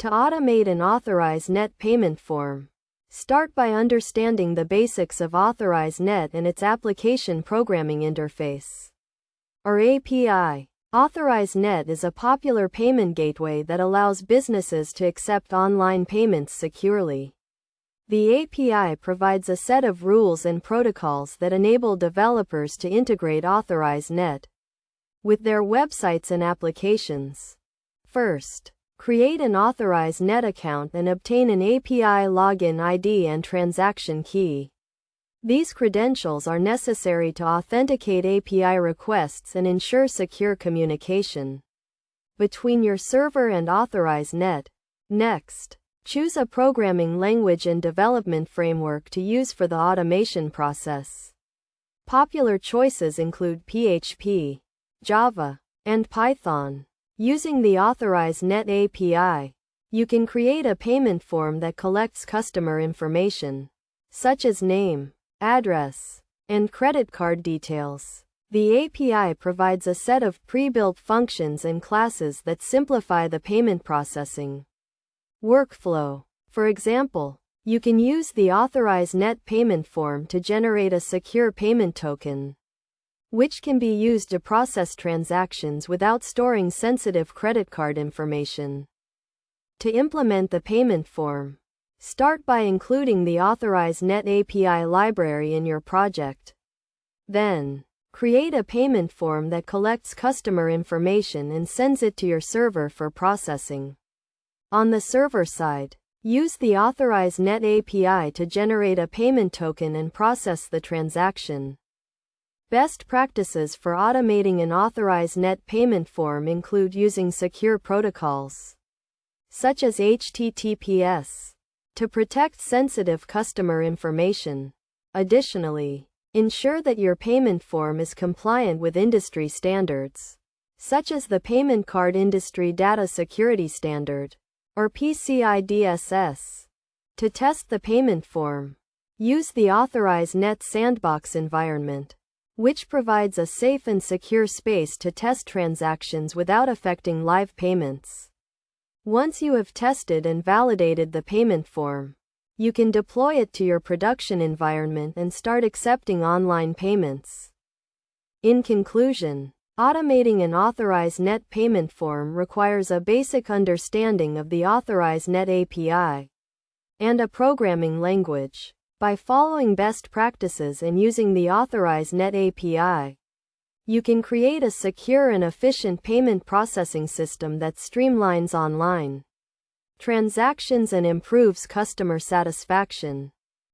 To automate an Authorize Net payment form, start by understanding the basics of Authorize Net and its application programming interface, or API. Authorize Net is a popular payment gateway that allows businesses to accept online payments securely. The API provides a set of rules and protocols that enable developers to integrate Authorize Net with their websites and applications. First, create an Authorize Net account and obtain an API login ID and transaction key. These credentials are necessary to authenticate API requests and ensure secure communication between your server and Authorize Net. Next, choose a programming language and development framework to use for the automation process. Popular choices include PHP, Java, and Python. Using the Authorize Net API, you can create a payment form that collects customer information, such as name, address, and credit card details. The API provides a set of pre-built functions and classes that simplify the payment processing workflow. For example, you can use the Authorize Net payment form to generate a secure payment token, which can be used to process transactions without storing sensitive credit card information. To implement the payment form, start by including the Authorize Net API library in your project. Then, create a payment form that collects customer information and sends it to your server for processing. On the server side, use the Authorize Net API to generate a payment token and process the transaction. Best practices for automating an Authorize Net payment form include using secure protocols, such as HTTPS, to protect sensitive customer information. Additionally, ensure that your payment form is compliant with industry standards, such as the Payment Card Industry Data Security Standard, or PCI DSS. To test the payment form, use the Authorize Net Sandbox environment, which provides a safe and secure space to test transactions without affecting live payments. Once you have tested and validated the payment form, you can deploy it to your production environment and start accepting online payments. In conclusion, automating an Authorize Net payment form requires a basic understanding of the Authorize Net API and a programming language. By following best practices and using the Authorize Net API, you can create a secure and efficient payment processing system that streamlines online transactions and improves customer satisfaction.